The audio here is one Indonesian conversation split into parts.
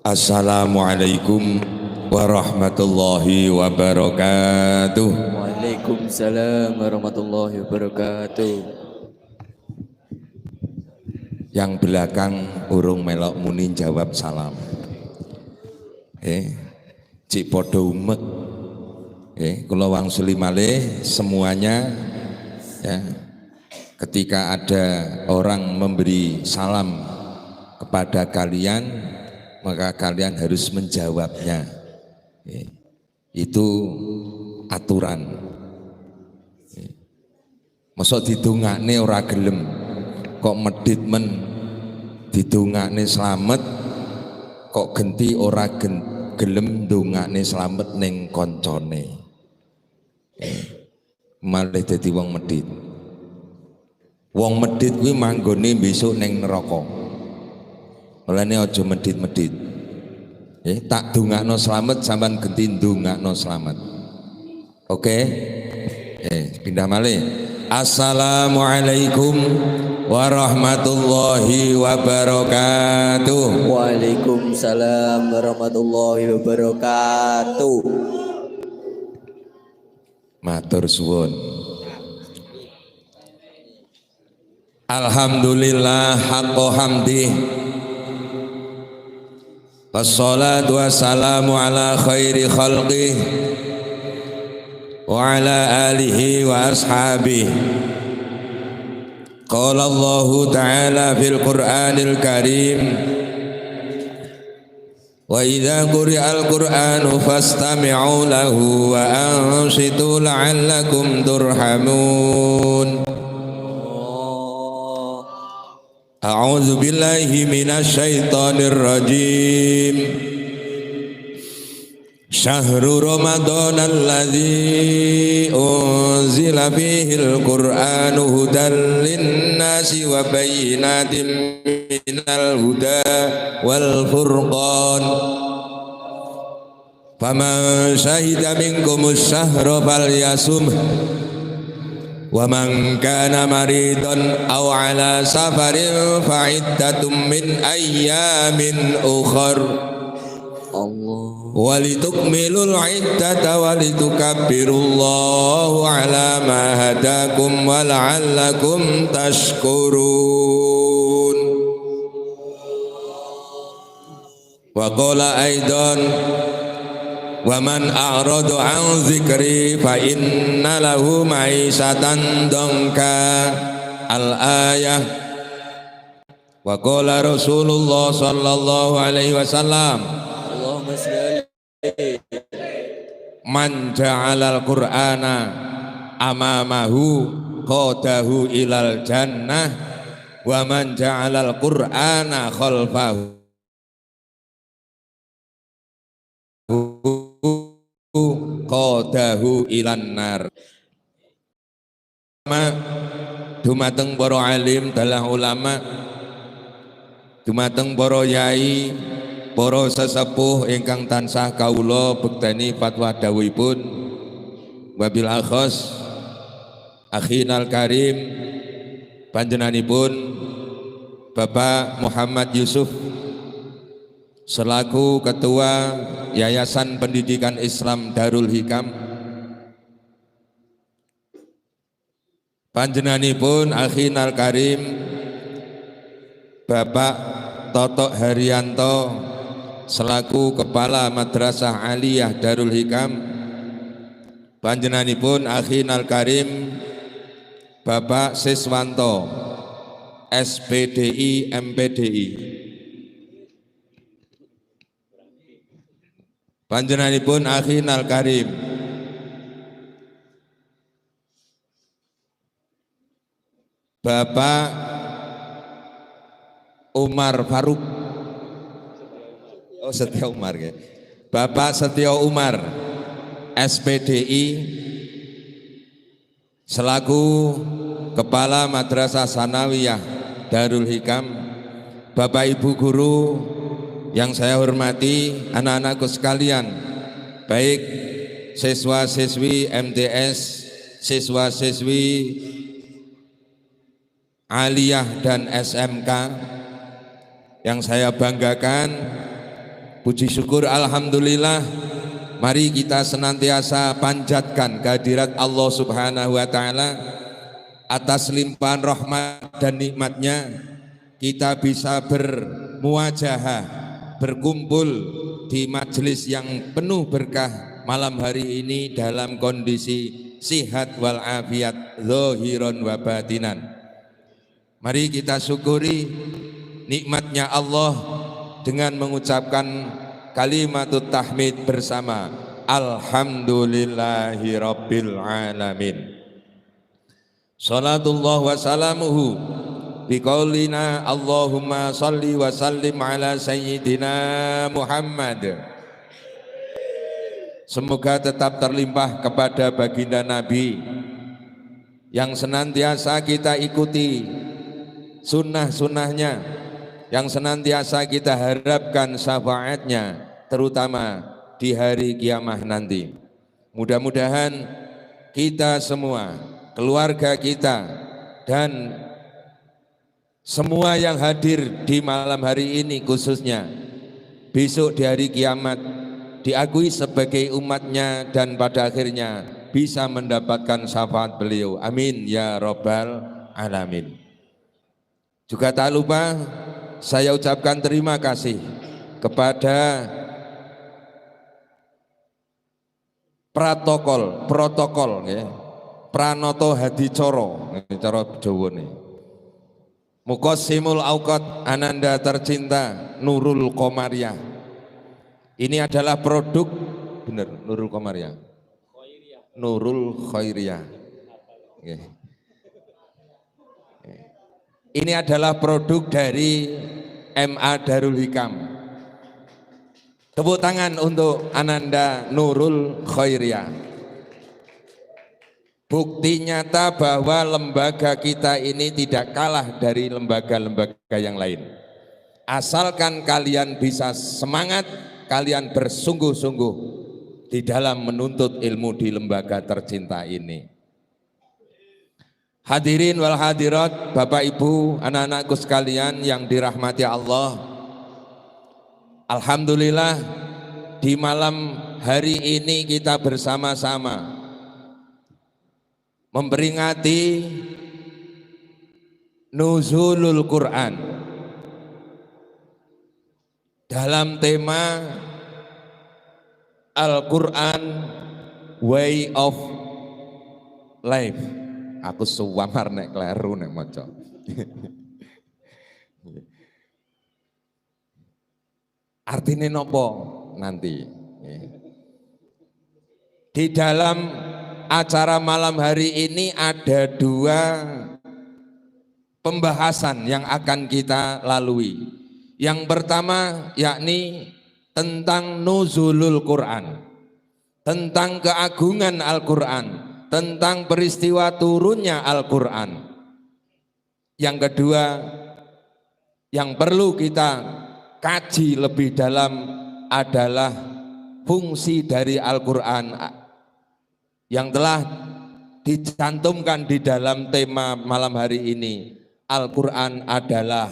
Assalamualaikum warahmatullahi wabarakatuh. Waalaikumsalam warahmatullahi wabarakatuh. Yang belakang urung melok muni jawab salam. Cik podo umek. Kula wangsuli malih semuanya ya. Ketika ada orang memberi salam kepada kalian, maka kalian harus menjawabnya. Itu aturan. Masa didongakne ora gelem, kok medit men didongakne slamet, kok genti ora gelem ndongakne slamet ning koncone. Malah dadi wong medit. Wong medit kuwi manggone besok ning neraka. Mulane aja medit-medit. Tak dongakno slamet sampean genti ndongakno slamet. Oke? Pindah malih. Assalamualaikum warahmatullahi wabarakatuh. Waalaikumsalam warahmatullahi wabarakatuh. Matur suwun. Alhamdulillah haqqa hamdih. Wassalatu wassalamu ala khairi khalqih wa ala alihi wa ashabihi. Qala Allahu ta'ala fil Qur'anil Karim, wa idza quri'al Qur'anu fastami'u lahu wa ansitu la'allakum turhamun. A'udzu billahi minasy syaithanir rajim. Syahrul Ramadan alladzi unzila fihil Qur'anu hudan linnasi wa bayyinatin minal huda wal furqan. Faman syahida minkumus syahra falyasum wa man kana maridan aw ala safarin fa iddatum min ayyamin ukhar. Allah. Walitukmilul iddata walitukabbirullaha ala ma hadakum wa la'allakum tashkurun. Wa qala aidan wa man a'rada an zikri fa inna lahu ma'isatan dhanka. Al-ayah. Wa qala Rasulullah sallallahu alaihi wasallam, Allahumma shalli man ja'alal qur'ana amamahu qadahu ilal jannah wa man ja'alal qur'ana khalfahu qadahu ilan nar. Dumateng para alim dalah ulama, dumateng para yai, para sesepuh ingkang tansah kawula bekteni fatwa dawuhipun, wabil akhos akhinal karim panjenenganipun Bapak Muhammad Yusuf selaku Ketua Yayasan Pendidikan Islam Darul Hikam, panjenenganipun akhinal karim Bapak Toto Haryanto selaku Kepala Madrasah Aliyah Darul Hikam, panjenenganipun akhinal karim Bapak Siswanto SPDI MPDI, panjenenganipun akhinal karim Bapak Umar Faruk, Setia Umar ya. Bapak Setia Umar SPDI selaku Kepala Madrasah Sanawiyah Darul Hikam, Bapak Ibu guru yang saya hormati, anak-anakku sekalian, baik siswa-siswi MTS, siswa-siswi Aliyah dan SMK, yang saya banggakan Puji syukur alhamdulillah, mari kita senantiasa panjatkan kehadirat Allah Subhanahu wa taala. Atas limpahan rahmat dan nikmatnya kita bisa bermuajahah, berkumpul di majelis yang penuh berkah malam hari ini dalam kondisi sihat wal afiat zahiran wa batinan. Mari kita syukuri nikmatnya Allah dengan mengucapkan kalimatut tahmid bersama, alhamdulillahi rabbil alamin. Salatullah wa salamuhu biqaulina Allahumma salli wa sallim ala sayyidina Muhammad. Semoga tetap terlimpah kepada baginda Nabi yang senantiasa kita ikuti sunnah-sunnahnya, yang senantiasa kita harapkan syafaatnya, terutama di hari kiamah nanti. Mudah-mudahan kita semua, keluarga kita, dan semua yang hadir di malam hari ini khususnya besok di hari kiamat diakui sebagai umatnya dan pada akhirnya bisa mendapatkan syafaat beliau. Amin ya rabbal alamin. Juga tak lupa saya ucapkan terima kasih kepada protokol ya, Pranoto Hadicoro, cara Jawa nih. Muqassimul Auqat Ananda tercinta Nurul Komariah. Ini adalah produk, benar, Nurul Komariah. Nurul Khairiyah. Ini adalah produk dari MA Darul Hikam. Tepuk tangan untuk Ananda Nurul Khairiyah. Bukti nyata bahwa lembaga kita ini tidak kalah dari lembaga-lembaga yang lain. Asalkan kalian bisa semangat, kalian bersungguh-sungguh di dalam menuntut ilmu di lembaga tercinta ini. Hadirin wal hadirat, Bapak Ibu, anak-anakku sekalian yang dirahmati Allah. Alhamdulillah di malam hari ini kita bersama-sama memperingati Nuzulul Quran dalam tema Al-Quran Way of Life. Aku suwamar nek kleru nek maca. Artinya nopo nanti? Di dalam acara malam hari ini ada dua pembahasan yang akan kita lalui. Yang pertama yakni tentang nuzulul Quran, tentang keagungan Al-Quran, tentang peristiwa turunnya Al-Quran. Yang kedua yang perlu kita kaji lebih dalam adalah fungsi dari Al-Quran yang telah dicantumkan di dalam tema malam hari ini. Al-Quran adalah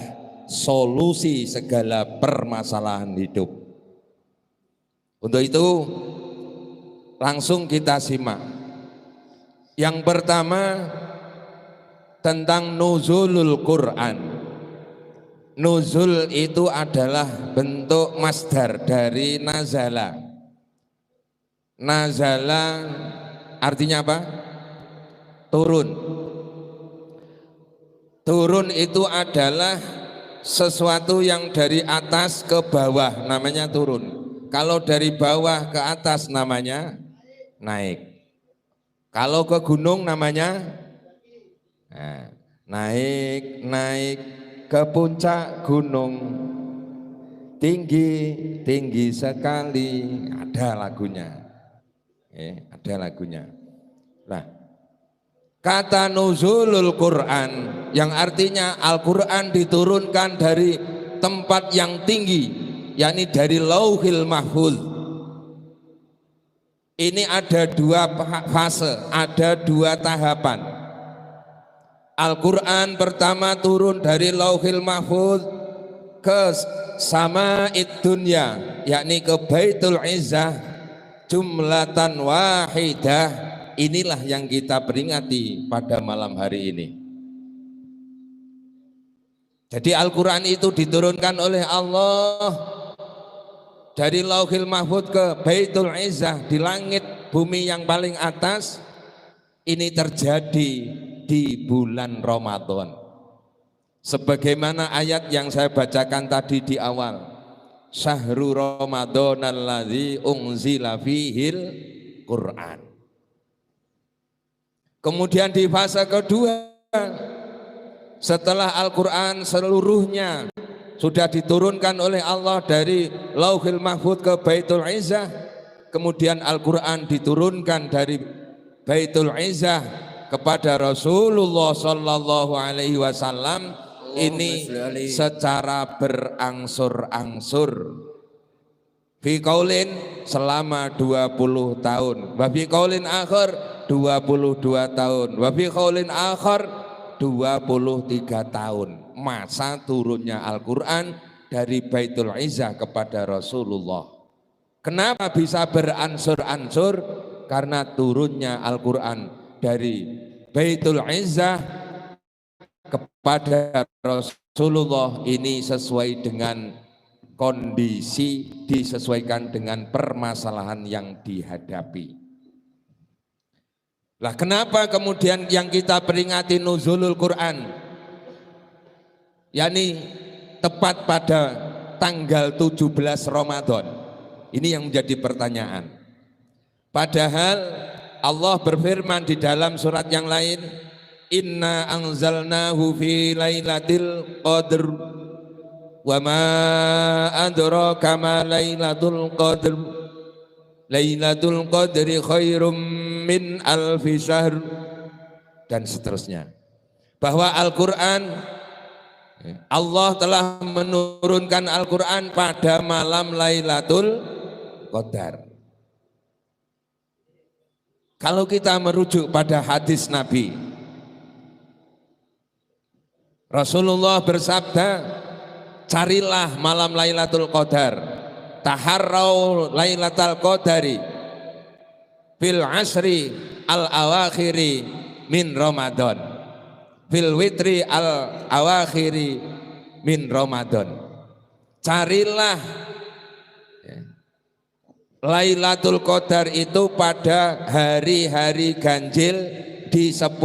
solusi segala permasalahan hidup. Untuk itu langsung kita simak. Yang pertama tentang nuzulul Quran. Nuzul itu adalah bentuk masdar dari nazala. Nazala artinya apa? Turun. Turun itu adalah sesuatu yang dari atas ke bawah, namanya turun. Kalau dari bawah ke atas namanya naik. Kalau ke gunung namanya naik ke puncak gunung, tinggi sekali, ada lagunya. Ada lagunya. Nah, kata nuzulul Quran yang artinya Al-Quran diturunkan dari tempat yang tinggi, yakni dari Lauhil Mahfuz. Ini ada dua fase, ada dua tahapan. Al-Quran pertama turun dari Lauhil Mahfuz ke sama'id dunya, yakni ke Baitul Izzah jumlatan wahidah. Inilah yang kita peringati pada malam hari ini. Jadi Al-Quran itu diturunkan oleh Allah dari Lauhil Mahfudz ke Baitul Izzah di langit bumi yang paling atas. Ini terjadi di bulan Ramadan. Sebagaimana ayat yang saya bacakan tadi di awal, Syahrul Ramadan alladzi unzila fihil Quran. Kemudian di fase kedua, setelah Al-Quran seluruhnya sudah diturunkan oleh Allah dari Lauhil Mahfudz ke Baitul Izzah, kemudian Al-Quran diturunkan dari Baitul Izzah kepada Rasulullah Sallallahu Alaihi Wasallam. Ini secara berangsur-angsur. Fi qaulin selama 20 tahun, wa fi qaulin akhir 22 tahun, wa fi qaulin akhir 23 tahun masa turunnya Al-Quran dari Baitul Izzah kepada Rasulullah. Kenapa bisa beransur-ansur? Karena turunnya Al-Quran dari Baitul Izzah kepada Rasulullah ini sesuai dengan kondisi, disesuaikan dengan permasalahan yang dihadapi. Lah kenapa kemudian yang kita peringati nuzulul Quran, yakni tepat pada tanggal 17 Ramadan? Ini yang menjadi pertanyaan. Padahal Allah berfirman di dalam surat yang lain, Inna anzalnahu fi lailatul qadr wa ma adraka ma lailatul qadr lailatul qadri khairum min alfi syahr, dan seterusnya. Bahwa Al-Quran, Allah telah menurunkan Al-Quran pada malam Lailatul Qadar. Kalau kita merujuk pada hadis Nabi, Rasulullah bersabda, carilah malam Lailatul Qadar, taharrau Lailatul Qadari fil asri al awakhiri min Ramadan, fil witri al awakhiri min Ramadan. Carilah Lailatul Qadar itu pada hari-hari ganjil di 10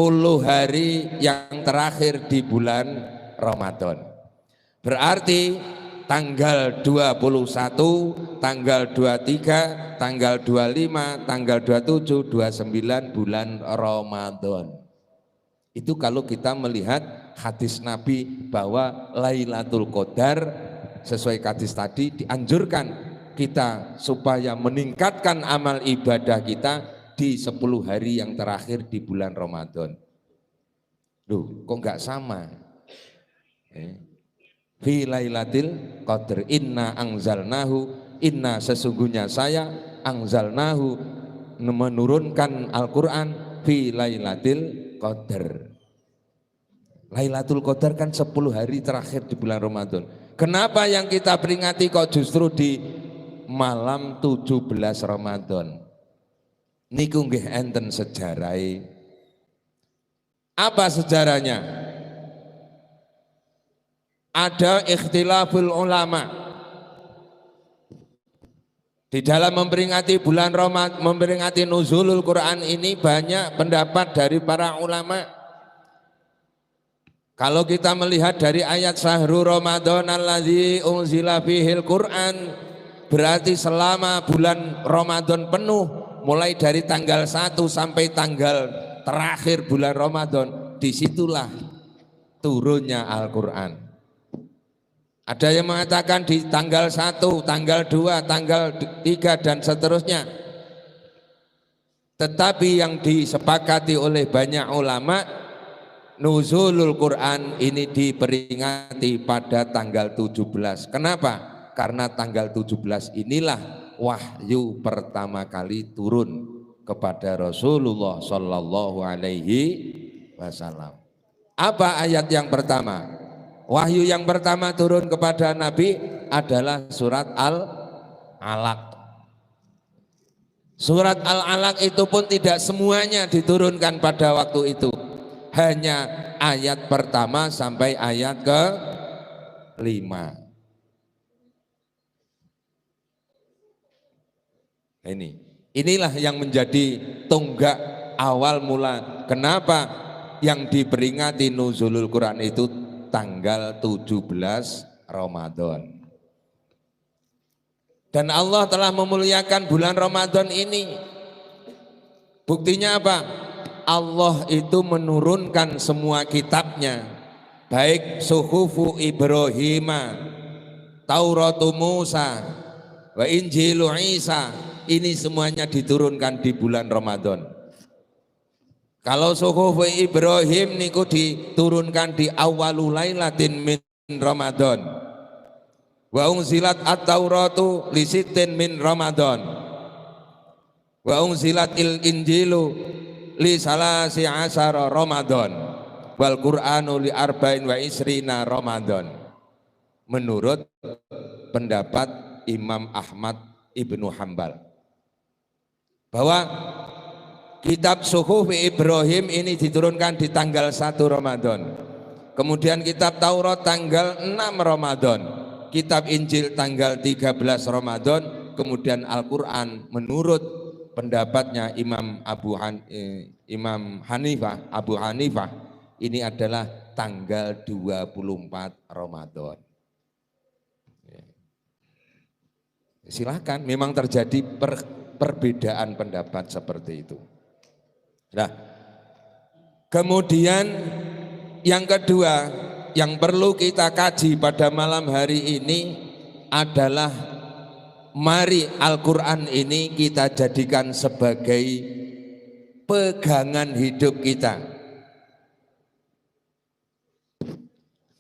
hari yang terakhir di bulan Ramadan. Berarti tanggal 21, tanggal 23, tanggal 25, tanggal 27, 29 bulan Ramadan. Itu kalau kita melihat hadis Nabi bahwa Lailatul Qadar sesuai hadis tadi dianjurkan kita supaya meningkatkan amal ibadah kita di 10 hari yang terakhir di bulan Ramadan. Loh, kok enggak sama? Fi lailatil qadr inna anzalnahu, inna sesungguhnya saya anzalnahu menurunkan Al-Quran fi lailatil qadr. Lailatul Qadar kan 10 hari terakhir di bulan Ramadan. Kenapa yang kita peringati kok justru di malam 17 Ramadan? Niku nggih enten sejarahnya. Apa sejarahnya? Ada ikhtilaful ulama di dalam memperingati bulan Ramadan, memperingati nuzulul Quran ini. Banyak pendapat dari para ulama. Kalau kita melihat dari ayat Syahrul Ramadan alladzi unzila fihil Quran, berarti selama bulan Ramadan penuh, mulai dari tanggal 1 sampai tanggal terakhir bulan Ramadan, disitulah turunnya Al-Quran. Ada yang mengatakan di tanggal 1, tanggal 2, tanggal 3 dan seterusnya. Tetapi yang disepakati oleh banyak ulama, nuzulul Quran ini diperingati pada tanggal 17. Kenapa? Karena tanggal 17 inilah wahyu pertama kali turun kepada Rasulullah Sallallahu Alaihi Wasallam. Apa ayat yang pertama? Wahyu yang pertama turun kepada Nabi adalah surat Al-Alaq. Surat Al-Alaq itu pun tidak semuanya diturunkan pada waktu itu. Hanya ayat pertama sampai ayat ke-5. Inilah yang menjadi tonggak awal mula. Kenapa yang diperingati nuzulul Quran itu tanggal 17 Ramadan. Dan Allah telah memuliakan bulan Ramadan ini. Buktinya apa? Allah itu menurunkan semua kitabnya, baik Suhufu Ibrahim, Tauratu Musa, wa Injilu Isa, ini semuanya diturunkan di bulan Ramadan. Kalau Suhufu Ibrahim niku diturunkan di awalul lailatin min Ramadan. Wa unzilat at-tauratu li sittin min Ramadan. Wa unzilat il-injilu li salasi asyara Ramadan. Wal Qur'anu li arba'in wa isrina Ramadan. Menurut pendapat Imam Ahmad Ibnu Hanbal, bahwa kitab Suhuf Ibrahim ini diturunkan di tanggal 1 Ramadan. Kemudian kitab Taurat tanggal 6 Ramadan. Kitab Injil tanggal 13 Ramadan. Kemudian Al-Quran menurut pendapatnya Imam Hanifah, Abu Hanifah, ini adalah tanggal 24 Ramadan. Silahkan, memang terjadi perbedaan pendapat seperti itu. Nah, kemudian yang kedua yang perlu kita kaji pada malam hari ini adalah mari Al-Quran ini kita jadikan sebagai pegangan hidup kita.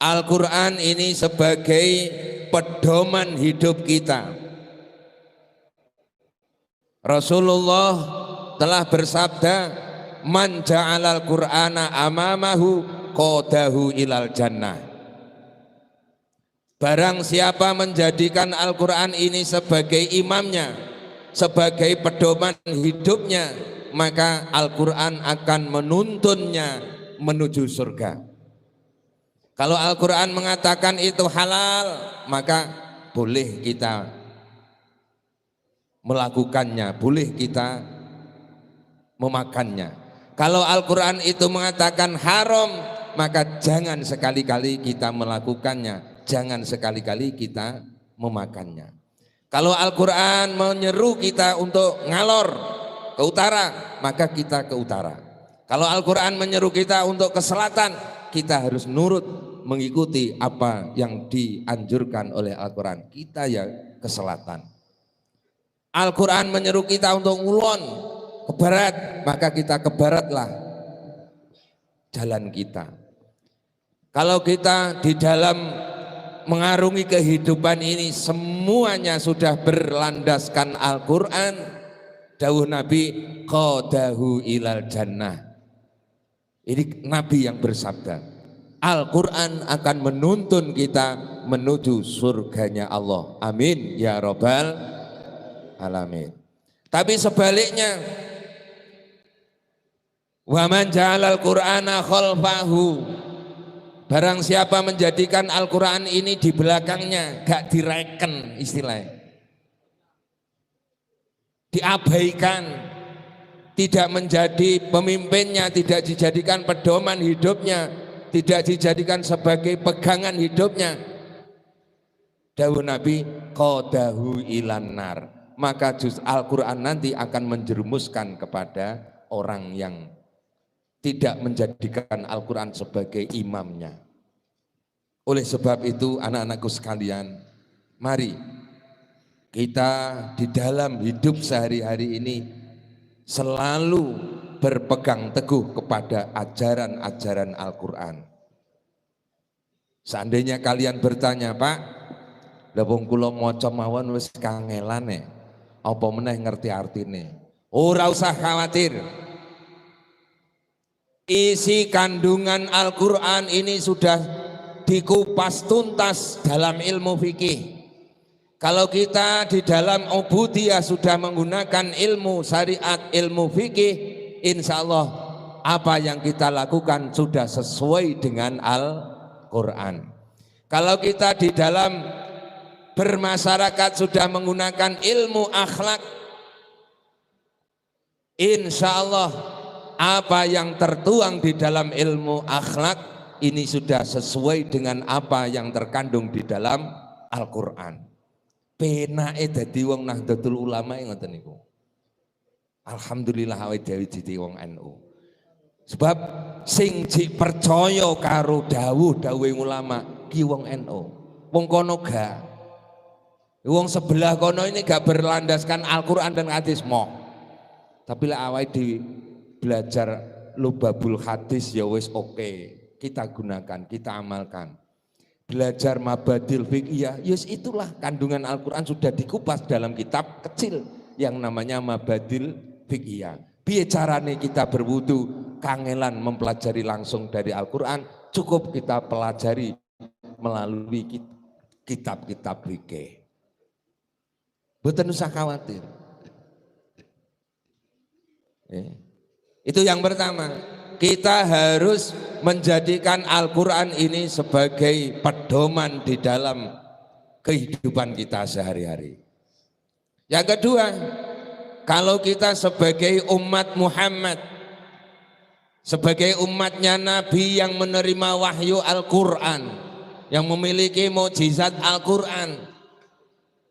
Al-Quran ini sebagai pedoman hidup kita. Rasulullah telah bersabda, man ja'alal Qur'ana amamahu qadahu ilal jannah. Barang siapa menjadikan Al-Quran ini sebagai imamnya, sebagai pedoman hidupnya, maka Al-Quran akan menuntunnya menuju surga. Kalau Al-Quran mengatakan itu halal, maka boleh kita melakukannya, boleh kita memakannya. Kalau Al-Quran itu mengatakan haram, maka jangan sekali-kali kita melakukannya, jangan sekali-kali kita memakannya. Kalau Al-Quran menyeru kita untuk ngalor ke utara, maka kita ke utara. Kalau Al-Quran menyeru kita untuk ke selatan, kita harus nurut mengikuti apa yang dianjurkan oleh Al-Quran, kita ya ke selatan. Al-Quran menyeru kita untuk ngulon ke barat, maka kita ke baratlah jalan kita. Kalau kita di dalam mengarungi kehidupan ini semuanya sudah berlandaskan Al-Quran, dawuh Nabi qadahu ilal jannah. Ini Nabi yang bersabda, Al-Quran akan menuntun kita menuju surganya Allah. Amin ya Rabbal alamin. Tapi sebaliknya, wa man ja'alal Qur'ana khalfahu, barang siapa menjadikan Al-Quran ini di belakangnya, gak direken istilahnya, diabaikan, tidak menjadi pemimpinnya, tidak dijadikan pedoman hidupnya, tidak dijadikan sebagai pegangan hidupnya, dawuh Nabi qadahu ilan nar, maka juz Al-Quran nanti akan menjerumuskan kepada orang yang tidak menjadikan Al-Quran sebagai imamnya. Oleh sebab itu anak-anakku sekalian, mari kita di dalam hidup sehari-hari ini selalu berpegang teguh kepada ajaran-ajaran Al-Quran. Seandainya kalian bertanya, Pak, lha wong kula maca mawon wis kangelan apa meneh ngerti artine? Ora usah khawatir. Isi kandungan Al-Quran ini sudah dikupas tuntas dalam ilmu fikih. Kalau kita di dalam ubudiyah sudah menggunakan ilmu syariat, ilmu fikih, insya Allah apa yang kita lakukan sudah sesuai dengan Al-Quran. Kalau kita di dalam bermasyarakat sudah menggunakan ilmu akhlak, insya Allah apa yang tertuang di dalam ilmu akhlak ini sudah sesuai dengan apa yang terkandung di dalam Al-Quran. Penake dadi wong Nahdlatul Ulama ngoten niku. Alhamdulillah awake dhewe dadi wong NU. Sebab sing jik percaya karo dawuh-dawuhe ulama ki wong NU. Wong kono gak. Wong sebelah kono ini gak berlandaskan Al-Qur'an dan hadis moh. Tapi lah awake dhewe belajar lubabul hadis ya wis oke. Kita gunakan, kita amalkan. Belajar mabadil fikih, yes itulah kandungan Al-Quran sudah dikupas dalam kitab kecil yang namanya mabadil fikih. Piye carane kita berwudu, kangelan mempelajari langsung dari Al-Quran, cukup kita pelajari melalui kitab-kitab fikih. Mboten usah khawatir. Itu yang pertama. Kita harus menjadikan Al-Quran ini sebagai pedoman di dalam kehidupan kita sehari-hari. Yang kedua, kalau kita sebagai umat Muhammad, sebagai umatnya Nabi yang menerima wahyu Al-Quran, yang memiliki mukjizat Al-Quran,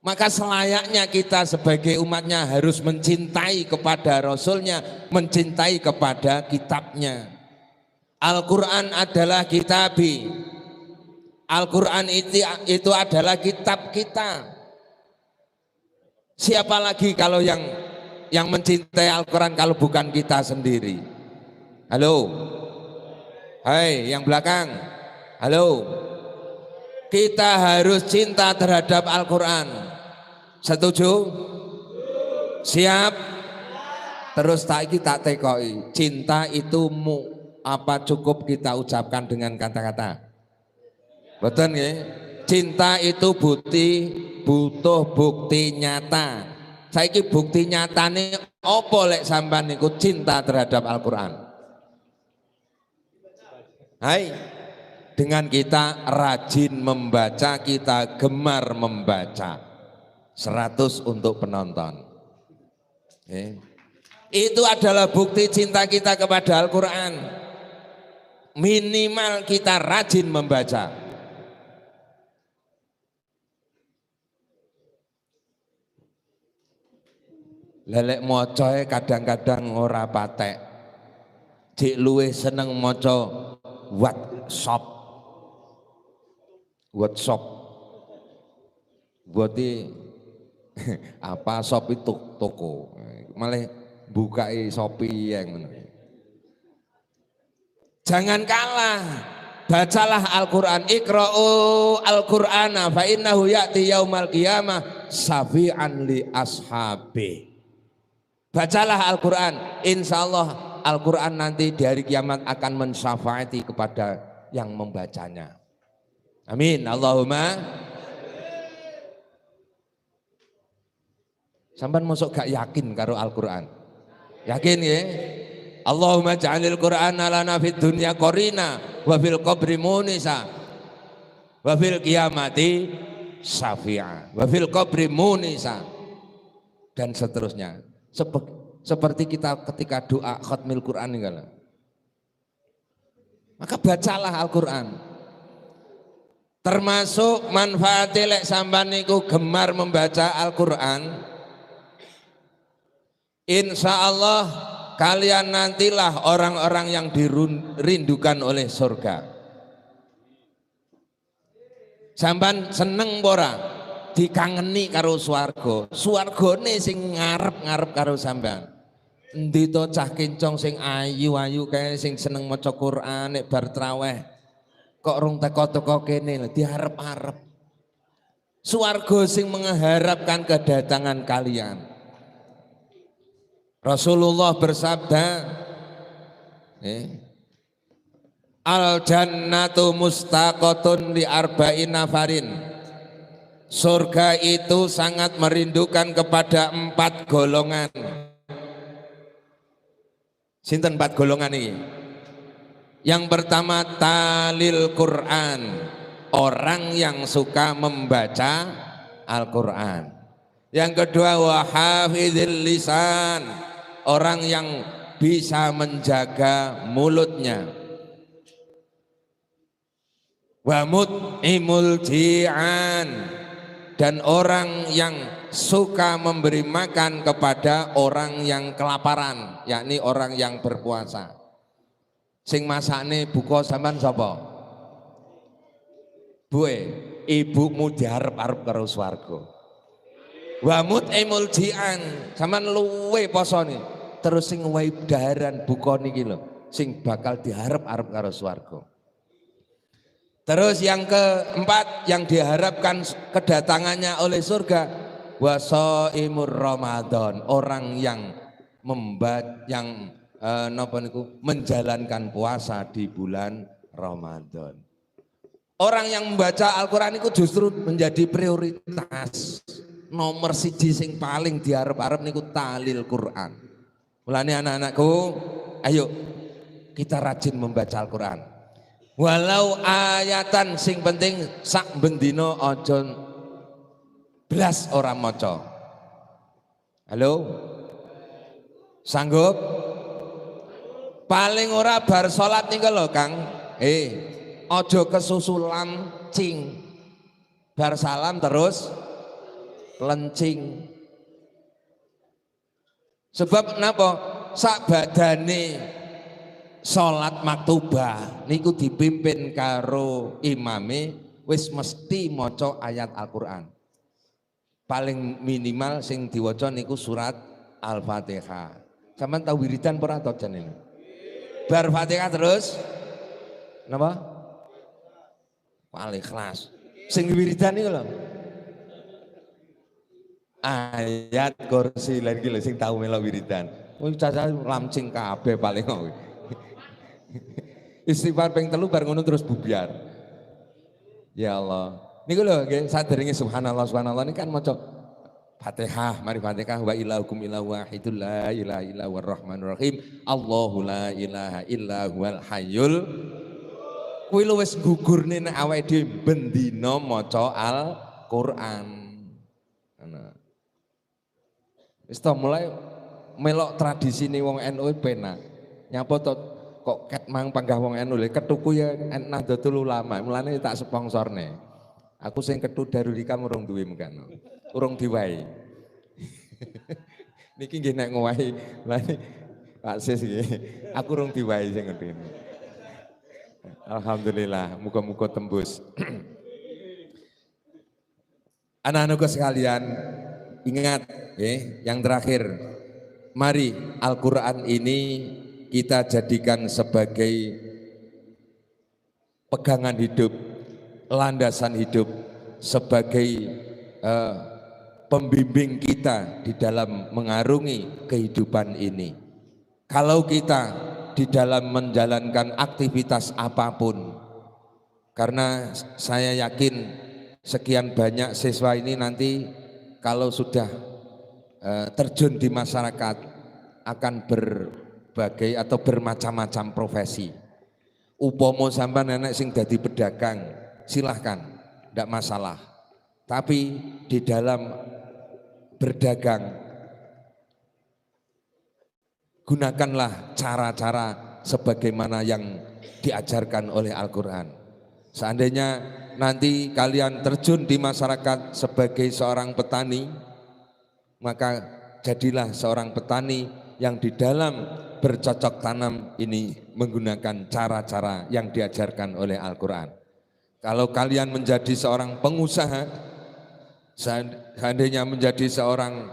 maka selayaknya kita sebagai umatnya harus mencintai kepada Rasulnya, mencintai kepada kitabnya. Al-Quran adalah kitabi. Al-Quran itu adalah kitab kita. Siapa lagi kalau yang mencintai Al-Quran kalau bukan kita sendiri? Halo? Hai, yang belakang. Halo? Kita harus cinta terhadap Al-Quran. Setuju? Siap? Terus tak tekoi. Cinta itu apa cukup kita ucapkan dengan kata-kata? Betul ya? Cinta itu butuh bukti nyata. Saiki bukti nyatane apa lek sampean niku cinta terhadap Al-Quran? Hai, dengan kita rajin membaca, kita gemar membaca. 100 untuk penonton. Itu adalah bukti cinta kita kepada Al-Quran. Minimal kita rajin membaca. Lelek mocoe kadang-kadang ora patek. Cik luwih seneng moco WhatsApp. Berarti apa Shopee toko malah bukai Shopee yang jangan kalah, bacalah Al-Quran. Iqra'u Al-Qur'ana fa innahu ya'ti yaumal qiyamah syafi'an li ashabi. Bacalah Al-Quran, insya Allah Al-Quran nanti di hari kiamat akan mensyafaati kepada yang membacanya. Amin. Allahumma. Sampai masuk gak yakin karo Al-Quran? Yakin ya? Allahumma ja'alil Qur'an lana fid dunya qarina wa fil qabri munisa wa fil qiyamati syafi'a wa fil qabri munisa dan seterusnya. Seperti kita ketika doa khatmil Quran ini, maka bacalah Al-Quran. Termasuk manfaatnya lek sampean niku gemar membaca Al-Quran. Insya Allah kalian nantilah orang-orang yang dirindukan oleh surga. Sampean seneng ora dikangeni karo swarga? Swargane sing ngarep-ngarep karo sampean. Endi to cah kincong sing ayu-ayu kae sing seneng maca Quran nek bar traweh kok rung teko-teko kene diharep-harep. Swarga sing mengharapkan kedatangan kalian. Rasulullah bersabda, Al jannatu mustaqotun li arba'in nafarin. Surga itu sangat merindukan kepada 4 golongan. Sinten 4 golongan ini? Yang pertama talil Quran, orang yang suka membaca Al-Quran. Yang kedua wahafizil lisan, orang yang bisa menjaga mulutnya. Wa mut'imul ji'an, dan orang yang suka memberi makan kepada orang yang kelaparan, yakni orang yang berpuasa. Sing masakne buka sampean sapa? Buwe, ibumu diarep-arep karo swarga. Wa mut'imul ji'an, sampean luwe posone, terus sing wae daharan buka niki lho, sing bakal diharep-arep karo swarga. Terus yang keempat yang diharapkan kedatangannya oleh surga, wasaimur Ramadan, orang yang menjalankan puasa di bulan Ramadan. Orang yang membaca Al-Quran itu justru menjadi prioritas. Nomor siji sing paling diharap-harap niku talil Quran. Mulane anak-anakku, ayo kita rajin membaca Al-Quran. Walau ayatan, sing penting sak bendino ojo blas orang maca. Halo? Sanggup? Paling ora bar salat niku lho Kang. Ojo kesusulan cing. Bar salam terus lencing. Sebab kenapa? Sak badane salat maktubah niku dipimpin karo imame wis mesti maca ayat Al-Qur'an. Paling minimal sing diwaca niku surat Al-Fatihah. Sampeyan tahu wiridan ora to jan ini? Bar Fatihah terus napa? Al-Ikhlas. Sing wiridan niku lho. Ayat kursi lagi lho sing tahu melo wiridan. Wong caca lamcing kabeh paling kok. Istighfar ping 3 bar ngono terus bubyar. Ya Allah. Niku lho nggih sadèrènge subhanallah subhanallah ini kan maca Fatihah, mari Fatihah wa ilahukum ilahu wahidul la ilaha illa huwar rahmanur rahim. Allahu la ilaha illa huwal hayyul. Kuwi lho wis gugurne nek awake dhewe bendina maca Al-Qur'an. Ana. Wis to mulai melok tradisine wong NU penak. Nyapa to kok ket mang panggah wong NU lho ketuku ya Nahdlatul Ulama. Mulane tak sponsorne. Aku sing kethu Darul Hikam urung duwe mengkano. Urung diwahi. Niki nggih nek ngowahi. Mulane Pak Sis nggih. Aku urung diwahi sing ngene. Alhamdulillah, muga-muga tembus. Anak-anakku sekalian, ingat yang terakhir, mari Al-Quran ini kita jadikan sebagai pegangan hidup, landasan hidup, sebagai pembimbing kita di dalam mengarungi kehidupan ini. Kalau kita di dalam menjalankan aktivitas apapun, karena saya yakin sekian banyak siswa ini nanti kalau sudah terjun di masyarakat akan berbagai atau bermacam-macam profesi. Upomo sampai nenek sing dadi pedagang, silahkan, tidak masalah. Tapi di dalam berdagang, gunakanlah cara-cara sebagaimana yang diajarkan oleh Al-Quran. Seandainya nanti kalian terjun di masyarakat sebagai seorang petani, maka jadilah seorang petani yang di dalam bercocok tanam ini menggunakan cara-cara yang diajarkan oleh Al-Quran. Kalau kalian menjadi seorang pengusaha, seandainya menjadi seorang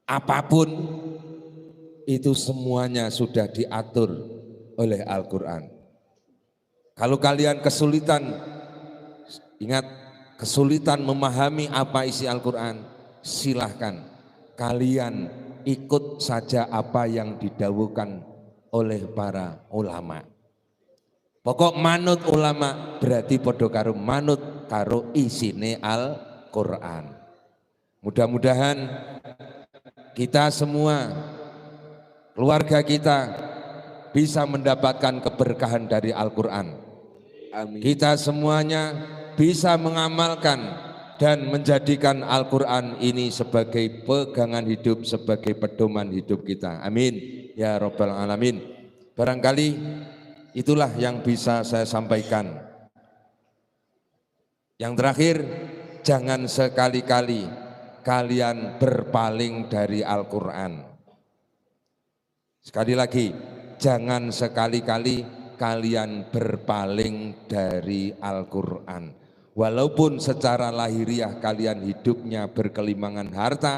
apapun, itu semuanya sudah diatur oleh Al-Quran. Kalau kalian kesulitan, ingat kesulitan memahami apa isi Al-Quran, silahkan kalian ikut saja apa yang didhawuhkan oleh para ulama. Pokok manut ulama berarti podo karo manut karo isine Al-Quran. Mudah-mudahan kita semua, keluarga kita bisa mendapatkan keberkahan dari Al-Quran. Amin. Kita semuanya bisa mengamalkan dan menjadikan Al-Quran ini sebagai pegangan hidup, sebagai pedoman hidup kita. Amin ya Rabbal Alamin. Barangkali itulah yang bisa saya sampaikan. Yang terakhir, jangan sekali-kali kalian berpaling dari Al-Quran. Sekali lagi, jangan sekali-kali kalian berpaling dari Al-Quran. Walaupun secara lahiriah kalian hidupnya berkelimangan harta,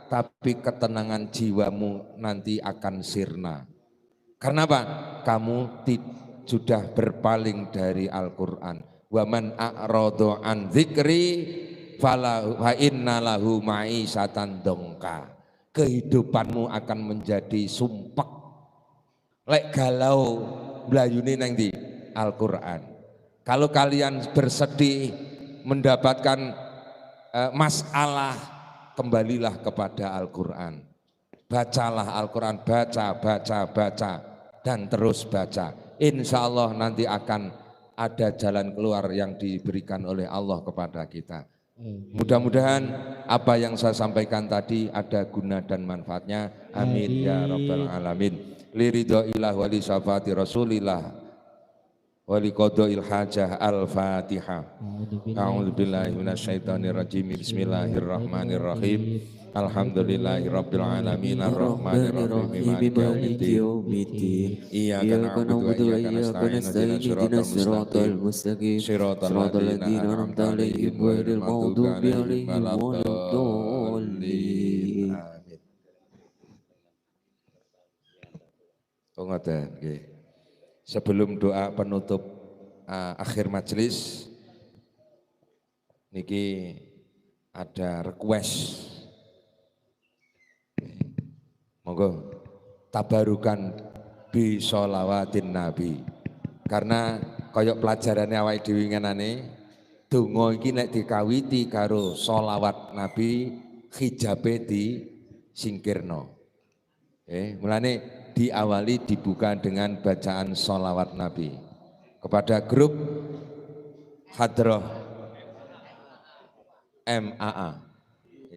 tapi ketenangan jiwamu nanti akan sirna. Karena apa? Kamu sudah berpaling dari Al-Quran. Wa man a'radu an dzikri fa inna lahu ma'isatan dongka. Kehidupanmu akan menjadi sumpek. Lek galau mlayune nang ndi? Al-Quran. Kalau kalian bersedih mendapatkan masalah, kembalilah kepada Al-Quran. Bacalah Al-Quran, baca, dan terus baca. Insya Allah nanti akan ada jalan keluar yang diberikan oleh Allah kepada kita. Mudah-mudahan apa yang saya sampaikan tadi ada guna dan manfaatnya. Amin ya Rabbal Alamin. Liridhoillah wali syafati Rasulillah wali qada'il hajah al-Fatihah. A'udzubillahi minasyaitonirrajim. Bismillahirrahmanirrahim. Alhamdulillahi rabbil alamin arrahmanirrahim maliki yaumiddin. Iyyaka na'budu wa iyyaka nasta'in ihdinas siratal mustaqim siratal ladzina an'amta 'alaihim ghairil maghdubi 'alaihim waladdallin. Amin. Ngoten nggih. Sebelum doa penutup akhir majelis niki ada request. Monggo tabarukan bi sholawatin nabi. Karena koyok pelajarannya awake dhewe ngenane donga iki nek dikawiti karo sholawat nabi hijabe di singkirno. Mulane diawali dibuka dengan bacaan sholawat Nabi. Kepada grup Hadroh MAA